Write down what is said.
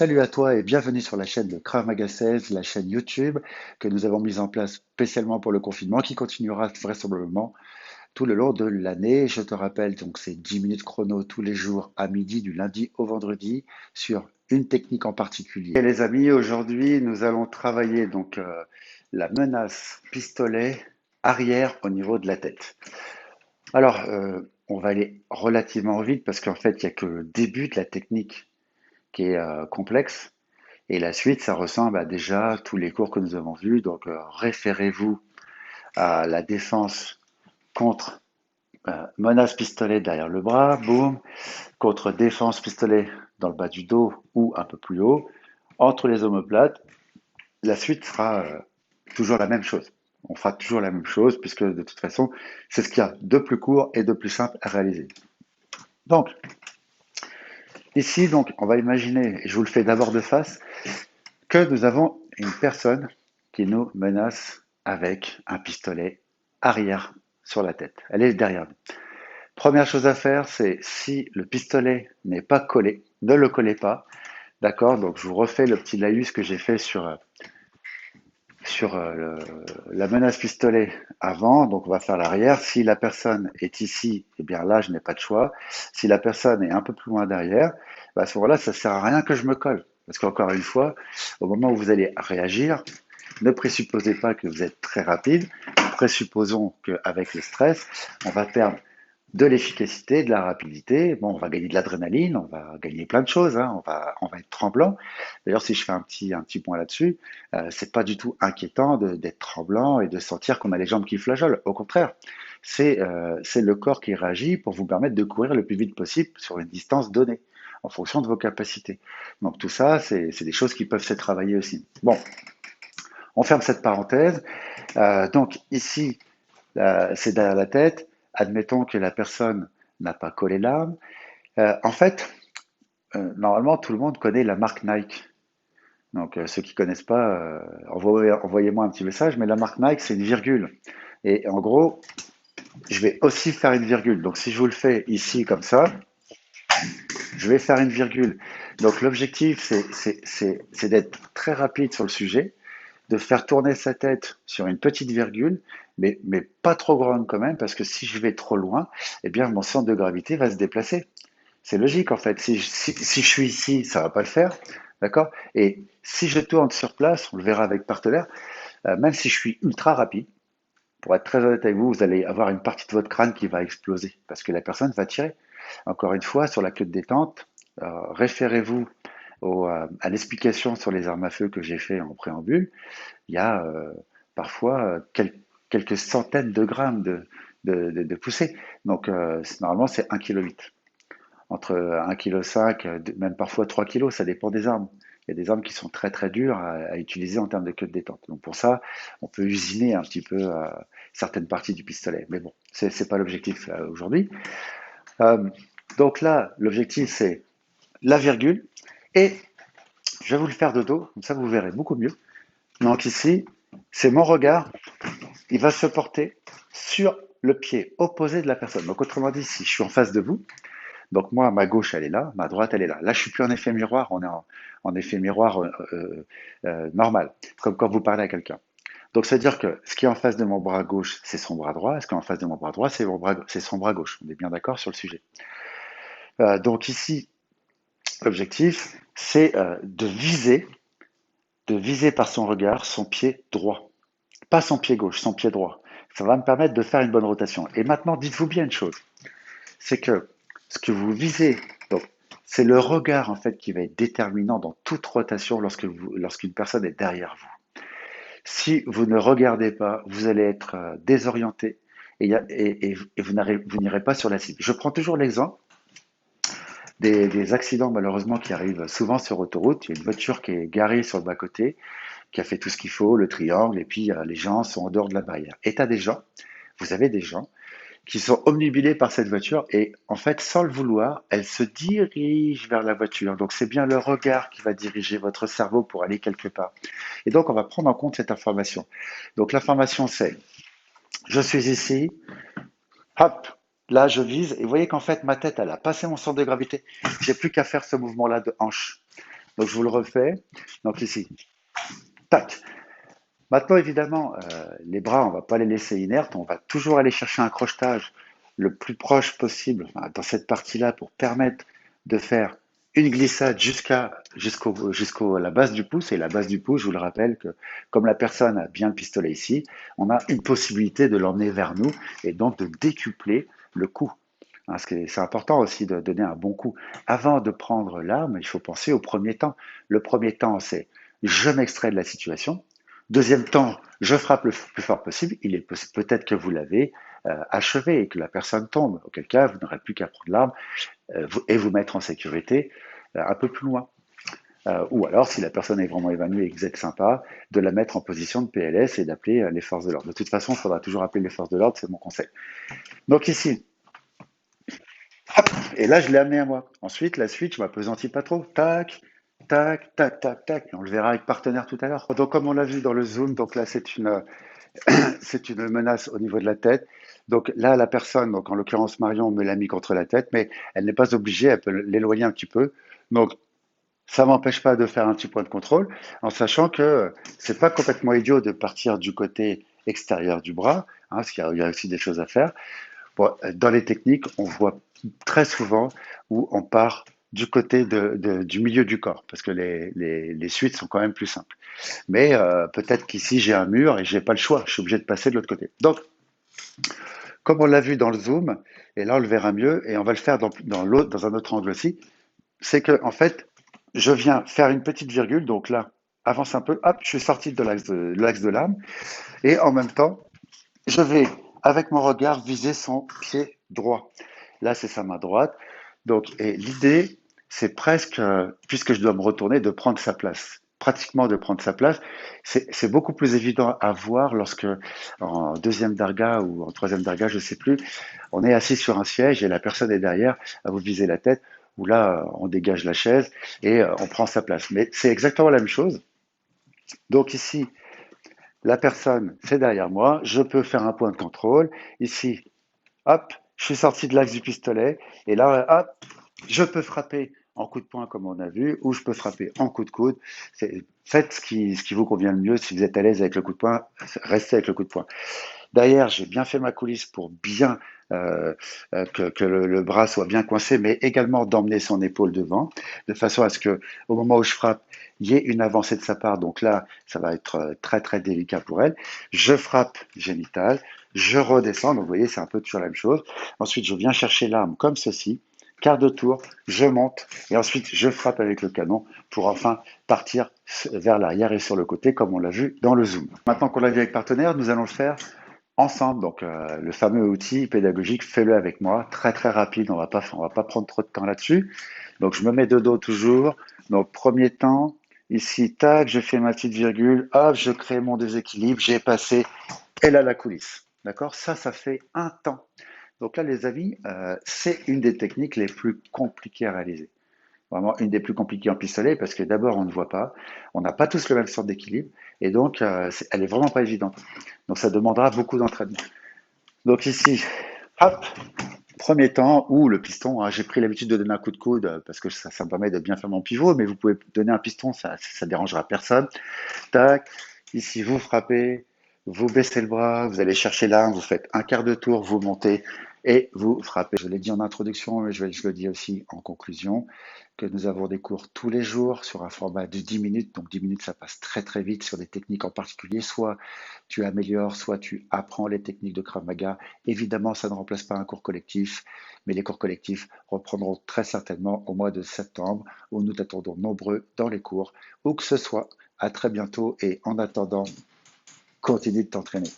Salut à toi et bienvenue sur la chaîne de Krav Maga 16, la chaîne YouTube que nous avons mise en place spécialement pour le confinement qui continuera vraisemblablement tout le long de l'année. Je te rappelle donc c'est 10 minutes chrono tous les jours à midi du lundi au vendredi sur une technique en particulier. Et les amis, aujourd'hui nous allons travailler la menace pistolet arrière au niveau de la tête. Alors, on va aller relativement vite parce qu'en fait il n'y a que le début de la technique qui est complexe. Et la suite, ça ressemble à déjà tous les cours que nous avons vus. Donc, référez-vous à la défense contre menace pistolet derrière le bras, boum, contre défense pistolet dans le bas du dos ou un peu plus haut, entre les omoplates. La suite sera toujours la même chose. On fera toujours la même chose puisque de toute façon, c'est ce qu'il y a de plus court et de plus simple à réaliser. Donc, ici, on va imaginer, et je vous le fais d'abord de face, que nous avons une personne qui nous menace avec un pistolet arrière sur la tête. Elle est derrière nous. Première chose à faire, c'est si le pistolet n'est pas collé, ne le collez pas. D'accord? Donc je vous refais le petit laïus que j'ai fait sur la menace pistolet avant. Donc on va faire l'arrière. Si la personne est ici, eh bien là, je n'ai pas de choix. Si la personne est un peu plus loin derrière, à ce moment-là, ça ne sert à rien que je me colle. Parce qu'encore une fois, au moment où vous allez réagir, ne présupposez pas que vous êtes très rapide. Présupposons qu'avec le stress, on va perdre de l'efficacité, de la rapidité. Bon, on va gagner de l'adrénaline, on va gagner plein de choses, hein, on va être tremblant. D'ailleurs, si je fais un petit point là-dessus, c'est pas du tout inquiétant d'être tremblant et de sentir qu'on a les jambes qui flageolent. Au contraire, c'est le corps qui réagit pour vous permettre de courir le plus vite possible sur une distance donnée, en fonction de vos capacités. Donc tout ça, c'est des choses qui peuvent se travailler aussi. Bon, on ferme cette parenthèse. Donc ici, c'est derrière la tête. Admettons que la personne n'a pas collé l'arme. En fait, normalement, tout le monde connaît la marque Nike. Donc, ceux qui ne connaissent pas, envoyez-moi un petit message. Mais la marque Nike, c'est une virgule. Et en gros, je vais aussi faire une virgule. Donc, si je vous le fais ici comme ça, je vais faire une virgule. Donc, l'objectif, c'est d'être très rapide sur le sujet, de faire tourner sa tête sur une petite virgule, mais pas trop grande quand même, parce que si je vais trop loin, eh bien mon centre de gravité va se déplacer. C'est logique en fait. Si je suis ici, ça va pas le faire, d'accord? Et si je tourne sur place, on le verra avec partenaire, même si je suis ultra rapide, pour être très honnête avec vous, vous allez avoir une partie de votre crâne qui va exploser, parce que la personne va tirer. Encore une fois, sur la queue de détente, référez-vous à l'explication sur les armes à feu que j'ai fait en préambule. Il y a parfois quelques centaines de grammes de poussée. Donc normalement c'est 1,8 kg. Entre 1,5 kg, même parfois 3 kilos, ça dépend des armes. Il y a des armes qui sont très très dures à utiliser en termes de queue de détente. Donc pour ça, on peut usiner un petit peu certaines parties du pistolet. Mais bon, c'est pas l'objectif aujourd'hui. Euh, donc là, l'objectif c'est la virgule et je vais vous le faire de dos, comme ça vous verrez beaucoup mieux. Donc ici, c'est mon regard, il va se porter sur le pied opposé de la personne. Donc autrement dit, si je suis en face de vous, donc moi, ma gauche, elle est là, ma droite, elle est là. Là, je suis plus en effet miroir, on est en effet miroir normal, comme quand vous parlez à quelqu'un. Donc, c'est-à-dire que ce qui est en face de mon bras gauche, c'est son bras droit. Ce qui est en face de mon bras droit, c'est son bras gauche. On est bien d'accord sur le sujet. Donc ici, l'objectif, c'est de viser par son regard son pied droit. Pas son pied gauche, son pied droit. Ça va me permettre de faire une bonne rotation. Et maintenant, dites-vous bien une chose, c'est que ce que vous visez, donc, c'est le regard en fait qui va être déterminant dans toute rotation lorsqu'une personne est derrière vous. Si vous ne regardez pas, vous allez être désorienté et vous n'irez pas sur la cible. Je prends toujours l'exemple des accidents malheureusement qui arrivent souvent sur autoroute. Il y a une voiture qui est garée sur le bas-côté, qui a fait tout ce qu'il faut, le triangle, et puis les gens sont en dehors de la barrière. Et vous avez des gens qui sont omnubilés par cette voiture et en fait, sans le vouloir, elle se dirige vers la voiture. Donc c'est bien le regard qui va diriger votre cerveau pour aller quelque part. Et donc on va prendre en compte cette information. Donc l'information c'est, je suis ici, hop, là je vise et vous voyez qu'en fait ma tête elle a passé mon centre de gravité. J'ai plus qu'à faire ce mouvement-là de hanche. Donc je vous le refais. Donc ici, tac. Maintenant, évidemment, les bras, on va pas les laisser inertes, on va toujours aller chercher un crochetage le plus proche possible enfin, dans cette partie-là pour permettre de faire une glissade jusqu'à la base du pouce. Et la base du pouce, je vous le rappelle que comme la personne a bien le pistolet ici, on a une possibilité de l'emmener vers nous et donc de décupler le coup. Hein, c'est important aussi de donner un bon coup. Avant de prendre l'arme, il faut penser au premier temps. Le premier temps, c'est je m'extrais de la situation. Deuxième temps, je frappe le plus fort possible. Il est peut-être que vous l'avez achevé et que la personne tombe. Auquel cas, vous n'aurez plus qu'à prendre l'arme et vous mettre en sécurité un peu plus loin. Ou alors, si la personne est vraiment évanouie et que vous êtes sympa, de la mettre en position de PLS et d'appeler les forces de l'ordre. De toute façon, il faudra toujours appeler les forces de l'ordre, c'est mon conseil. Donc ici, hop, et là, je l'ai amené à moi. Ensuite, la suite, je m'appesantis pas trop. Tac, tac, tac, tac, tac. Et on le verra avec partenaire tout à l'heure. Donc, comme on l'a vu dans le zoom, donc là, c'est une menace au niveau de la tête. Donc là, la personne, donc en l'occurrence Marion, me l'a mis contre la tête, mais elle n'est pas obligée, elle peut l'éloigner un petit peu. Donc ça m'empêche pas de faire un petit point de contrôle, en sachant que c'est pas complètement idiot de partir du côté extérieur du bras, hein, parce qu'il y a aussi des choses à faire. Bon, dans les techniques, on voit très souvent où on part du côté du milieu du corps, parce que les suites sont quand même plus simples. Mais peut-être qu'ici j'ai un mur et j'ai pas le choix, je suis obligé de passer de l'autre côté. Donc, comme on l'a vu dans le zoom, et là on le verra mieux, et on va le faire dans un autre angle aussi, c'est que en fait, je viens faire une petite virgule, donc là, avance un peu, hop, je suis sorti de l'axe de l'âme, et en même temps, je vais, avec mon regard, viser son pied droit. Là, c'est sa main droite. Donc, et l'idée, c'est presque, puisque je dois me retourner, de prendre sa place. Pratiquement de prendre sa place. C'est beaucoup plus évident à voir lorsque, en deuxième darga ou en troisième darga, je ne sais plus, on est assis sur un siège et la personne est derrière à vous viser la tête, où là, on dégage la chaise et on prend sa place. Mais c'est exactement la même chose. Donc ici, la personne, c'est derrière moi, je peux faire un point de contrôle. Ici, hop, je suis sorti de l'axe du pistolet, et là, hop, je peux frapper en coup de poing comme on a vu, ou je peux frapper en coup de coude. Faites ce qui vous convient le mieux. Si vous êtes à l'aise avec le coup de poing, restez avec le coup de poing. Derrière, j'ai bien fait ma coulisse pour bien que le bras soit bien coincé, mais également d'emmener son épaule devant, de façon à ce que, au moment où je frappe, il y ait une avancée de sa part. Donc là, ça va être très très délicat pour elle. Je frappe génital, je redescends. Donc vous voyez, c'est un peu toujours la même chose. Ensuite, je viens chercher l'arme comme ceci. Quart de tour, je monte et ensuite je frappe avec le canon pour enfin partir vers l'arrière et sur le côté comme on l'a vu dans le zoom. Maintenant qu'on l'a vu avec partenaire, nous allons le faire ensemble. Donc le fameux outil pédagogique, fais-le avec moi, très très rapide, on va pas prendre trop de temps là-dessus. Donc je me mets de dos toujours. Donc premier temps, ici, tac, je fais ma petite virgule, hop, je crée mon déséquilibre, j'ai passé, et là la coulisse. D'accord? Ça fait un temps. Donc là, les amis, c'est une des techniques les plus compliquées à réaliser. Vraiment une des plus compliquées en pistolet parce que d'abord, on ne voit pas, on n'a pas tous le même sort d'équilibre et donc elle est vraiment pas évidente. Donc ça demandera beaucoup d'entraînement. Donc ici, hop, premier temps où le piston, hein, j'ai pris l'habitude de donner un coup de coude parce que ça me permet de bien faire mon pivot, mais vous pouvez donner un piston, ça dérangera personne. Tac, ici vous frappez, vous baissez le bras, vous allez chercher l'arme, vous faites un quart de tour, vous montez et vous frappez. Je l'ai dit en introduction, mais je le dis aussi en conclusion, que nous avons des cours tous les jours sur un format de 10 minutes. Donc 10 minutes, ça passe très très vite sur des techniques en particulier. Soit tu améliores, soit tu apprends les techniques de Krav Maga. Évidemment, ça ne remplace pas un cours collectif, mais les cours collectifs reprendront très certainement au mois de septembre, où nous t'attendons nombreux dans les cours, où que ce soit. À très bientôt et en attendant, continue de t'entraîner.